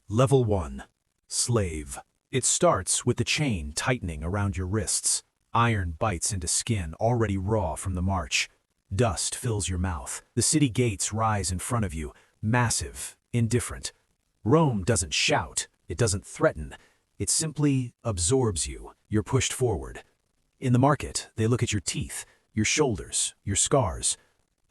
Level 1. Slave. It starts with the chain tightening around your wrists. Iron bites into skin already raw from the march. Dust fills your mouth. The city gates rise in front of you, massive, indifferent. Rome doesn't shout, it doesn't threaten, it simply absorbs you. You're pushed forward. In the market, they look at your teeth, your shoulders, your scars.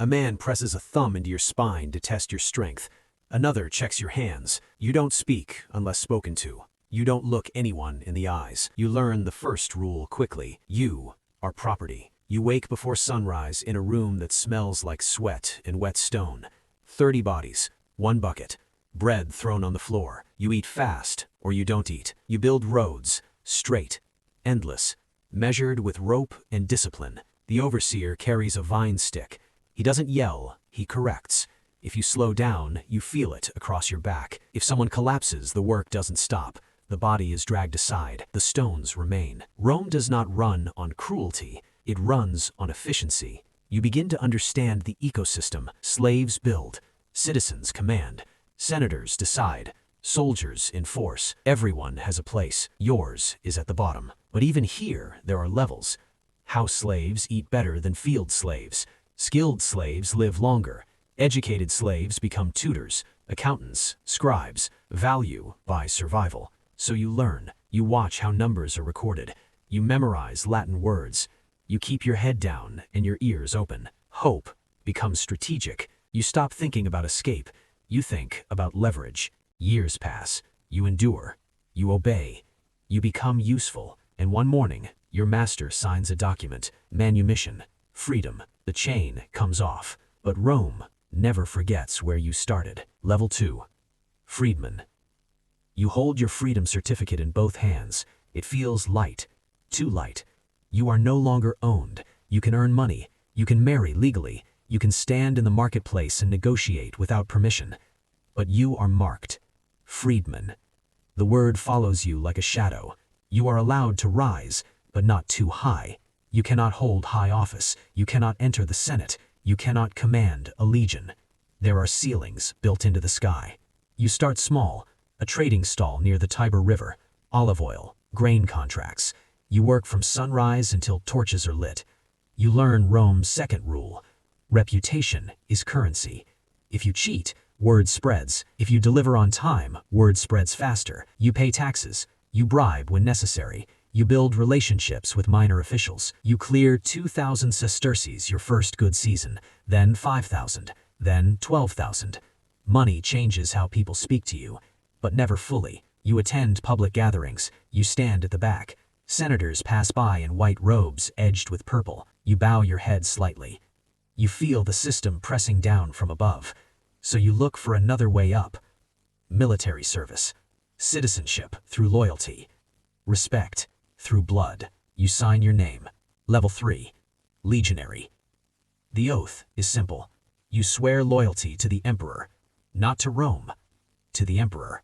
A man presses a thumb into your spine to test your strength. Another checks your hands. You don't speak unless spoken to. You don't look anyone in the eyes. You learn the first rule quickly. You are property. You wake before sunrise in a room that smells like sweat and wet stone. 30 bodies, 1 bucket, bread thrown on the floor. You eat fast, or you don't eat. You build roads, straight, endless, measured with rope and discipline. The overseer carries a vine stick. He doesn't yell, he corrects. If you slow down, you feel it across your back. If someone collapses, the work doesn't stop. The body is dragged aside. The stones remain. Rome does not run on cruelty. It runs on efficiency. You begin to understand the ecosystem. Slaves build. Citizens command. Senators decide. Soldiers enforce. Everyone has a place. Yours is at the bottom. But even here, there are levels. House slaves eat better than field slaves. Skilled slaves live longer. Educated slaves become tutors, accountants, scribes. Value buys survival. So you learn. You watch how numbers are recorded. You memorize Latin words. You keep your head down and your ears open. Hope becomes strategic. You stop thinking about escape. You think about leverage. Years pass. You endure. You obey. You become useful. And one morning, your master signs a document. Manumission. Freedom. The chain comes off. But Rome never forgets where you started. Level 2. Freedman. You hold your freedom certificate in both hands. It feels light. Too light. You are no longer owned. You can earn money. You can marry legally. You can stand in the marketplace and negotiate without permission. But you are marked. Freedman. The word follows you like a shadow. You are allowed to rise, but not too high. You cannot hold high office. You cannot enter the Senate. You cannot command a legion. There are ceilings built into the sky. You start small, a trading stall near the Tiber River, olive oil, grain contracts. You work from sunrise until torches are lit. You learn Rome's second rule. Reputation is currency. If you cheat, word spreads. If you deliver on time, word spreads faster. You pay taxes. You bribe when necessary. You build relationships with minor officials. You clear 2,000 sesterces your first good season, then 5,000, then 12,000. Money changes how people speak to you, but never fully. You attend public gatherings. You stand at the back. Senators pass by in white robes edged with purple. You bow your head slightly. You feel the system pressing down from above. So you look for another way up. Military service. Citizenship through loyalty. Respect through blood. You sign your name. Level 3. Legionary. The oath is simple. You swear loyalty to the emperor, not to Rome, to the emperor.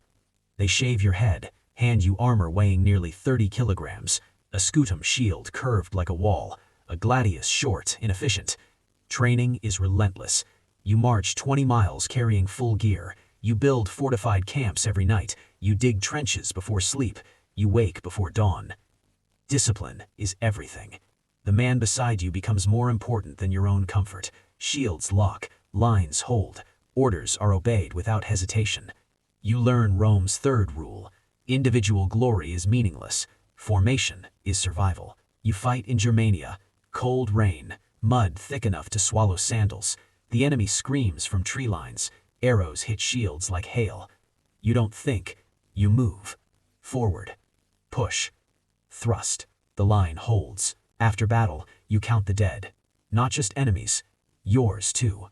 They shave your head, hand you armor weighing nearly 30 kilograms, a scutum shield curved like a wall, a gladius short, inefficient. Training is relentless. You march 20 miles carrying full gear. You build fortified camps every night. You dig trenches before sleep. You wake before dawn. Discipline is everything. The man beside you becomes more important than your own comfort. Shields lock, lines hold, orders are obeyed without hesitation. You learn Rome's third rule. Individual glory is meaningless. Formation is survival. You fight in Germania. Cold rain, mud thick enough to swallow sandals. The enemy screams from tree lines. Arrows hit shields like hail. You don't think, you move. Forward. Push. Thrust. The line holds. After battle, you count the dead. Not just enemies. Yours too.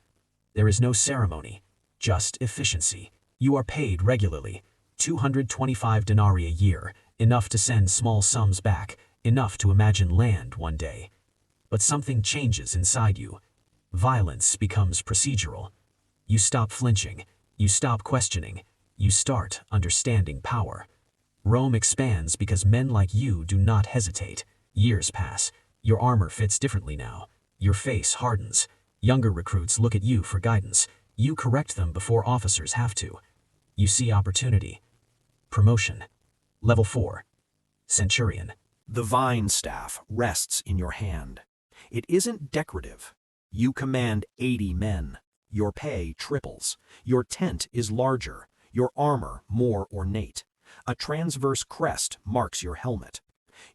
There is no ceremony. Just efficiency. You are paid regularly. 225 denarii a year. Enough to send small sums back. Enough to imagine land one day. But something changes inside you. Violence becomes procedural. You stop flinching. You stop questioning. You start understanding power. Rome expands because men like you do not hesitate. Years pass. Your armor fits differently now. Your face hardens. Younger recruits look at you for guidance. You correct them before officers have to. You see opportunity. Promotion. Level 4. Centurion. The vine staff rests in your hand. It isn't decorative. You command 80 men. Your pay triples. Your tent is larger. Your armor more ornate. A transverse crest marks your helmet.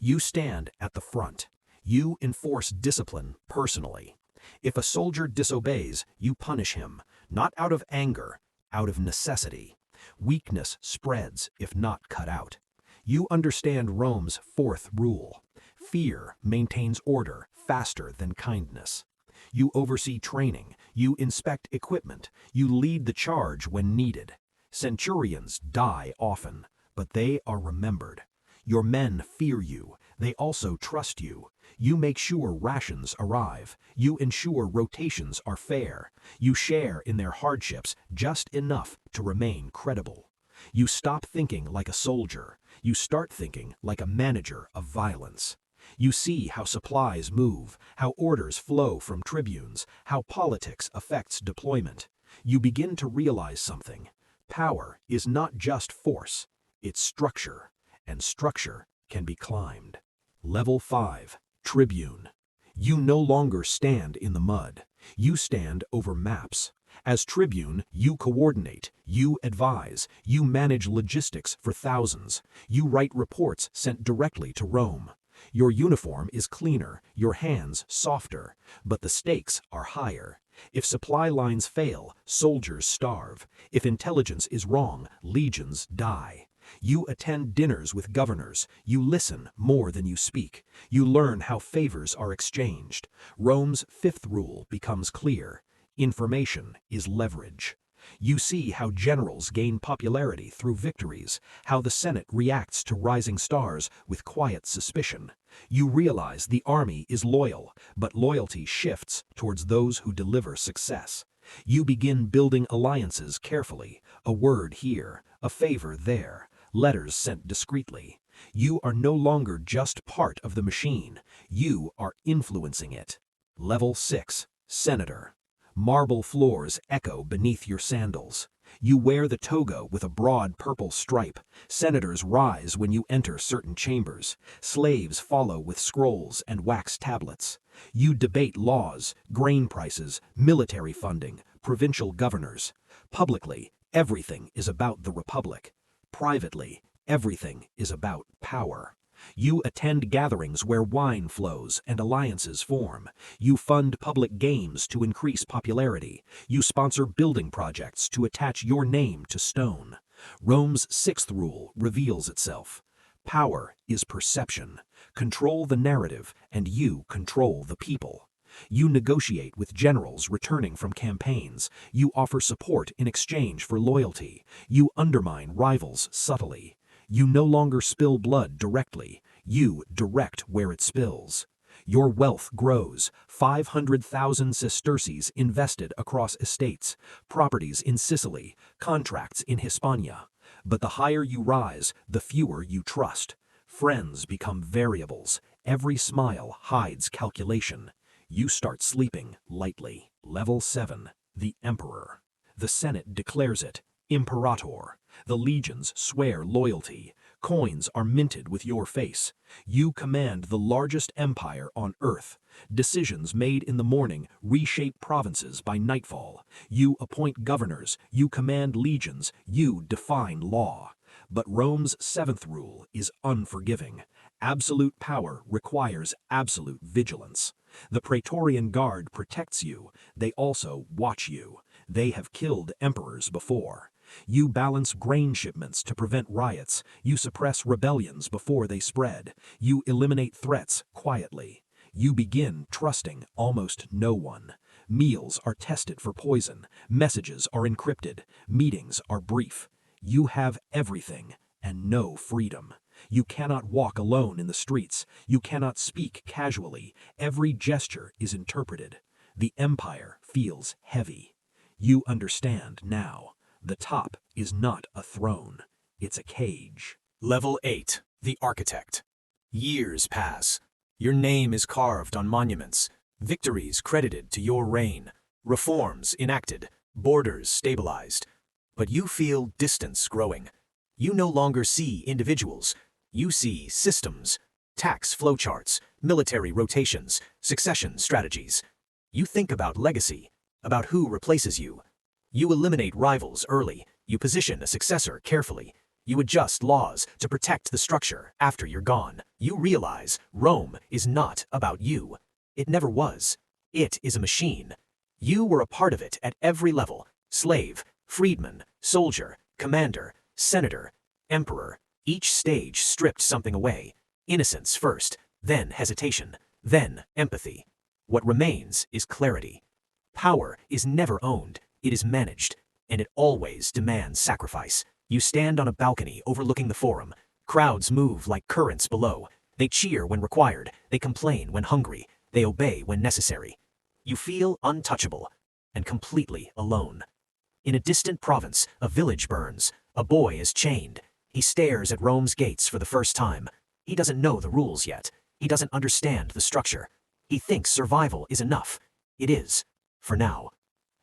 You stand at the front. You enforce discipline personally. If a soldier disobeys, you punish him, not out of anger, out of necessity. Weakness spreads if not cut out. You understand Rome's fourth rule. Fear maintains order faster than kindness. You oversee training, you inspect equipment, you lead the charge when needed. Centurions die often, but they are remembered. Your men fear you, they also trust you. You make sure rations arrive, you ensure rotations are fair. You share in their hardships just enough to remain credible. You stop thinking like a soldier, you start thinking like a manager of violence. You see how supplies move, how orders flow from tribunes, how politics affects deployment. You begin to realize something. Power is not just force, it's structure, and structure can be climbed. Level 5. Tribune. You no longer stand in the mud. You stand over maps. As Tribune, you coordinate, you advise, you manage logistics for thousands. You write reports sent directly to Rome. Your uniform is cleaner, your hands softer, but the stakes are higher. If supply lines fail, soldiers starve. If intelligence is wrong, legions die. You attend dinners with governors. You listen more than you speak. You learn how favors are exchanged. Rome's fifth rule becomes clear. Information is leverage. You see how generals gain popularity through victories, how the Senate reacts to rising stars with quiet suspicion. You realize the army is loyal, but loyalty shifts towards those who deliver success. You begin building alliances carefully, a word here, a favor there, letters sent discreetly. You are no longer just part of the machine, you are influencing it. Level 6. Senator. Marble floors echo beneath your sandals. You wear the toga with a broad purple stripe. Senators rise when you enter certain chambers. Slaves follow with scrolls and wax tablets. You debate laws, grain prices, military funding, provincial governors. Publicly, everything is about the republic. Privately, everything is about power. You attend gatherings where wine flows and alliances form. You fund public games to increase popularity. You sponsor building projects to attach your name to stone. Rome's sixth rule reveals itself. Power is perception. Control the narrative, and you control the people. You negotiate with generals returning from campaigns. You offer support in exchange for loyalty. You undermine rivals subtly. You no longer spill blood directly, you direct where it spills. Your wealth grows, 500,000 sesterces invested across estates, properties in Sicily, contracts in Hispania. But the higher you rise, the fewer you trust. Friends become variables, every smile hides calculation. You start sleeping lightly. Level 7. The Emperor. The Senate declares it. Imperator. The legions swear loyalty. Coins are minted with your face. You command the largest empire on earth. Decisions made in the morning reshape provinces by nightfall. You appoint governors. You command legions. You define law. But Rome's seventh rule is unforgiving. Absolute power requires absolute vigilance. The Praetorian Guard protects you. They also watch you. They have killed emperors before. You balance grain shipments to prevent riots. You suppress rebellions before they spread. You eliminate threats quietly. You begin trusting almost no one. Meals are tested for poison. Messages are encrypted. Meetings are brief. You have everything and no freedom. You cannot walk alone in the streets. You cannot speak casually. Every gesture is interpreted. The empire feels heavy. You understand now. The top is not a throne. It's a cage. Level 8. The Architect. Years pass. Your name is carved on monuments. Victories credited to your reign. Reforms enacted. Borders stabilized. But you feel distance growing. You no longer see individuals. You see systems, tax flowcharts, military rotations, succession strategies. You think about legacy, about who replaces you. You eliminate rivals early. You position a successor carefully. You adjust laws to protect the structure after you're gone. You realize Rome is not about you. It never was. It is a machine. You were a part of it at every level: slave, freedman, soldier, commander, senator, emperor. Each stage stripped something away. Innocence first, then hesitation, then empathy. What remains is clarity. Power is never owned, it is managed, and it always demands sacrifice. You stand on a balcony overlooking the forum. Crowds move like currents below. They cheer when required, they complain when hungry, they obey when necessary. You feel untouchable and completely alone. In a distant province, a village burns. A boy is chained. He stares at Rome's gates for the first time. He doesn't know the rules yet. He doesn't understand the structure. He thinks survival is enough. It is, for now.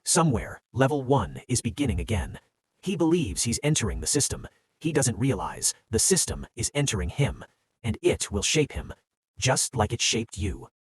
Somewhere, level 1 is beginning again. He believes he's entering the system. He doesn't realize the system is entering him, and it will shape him, just like it shaped you.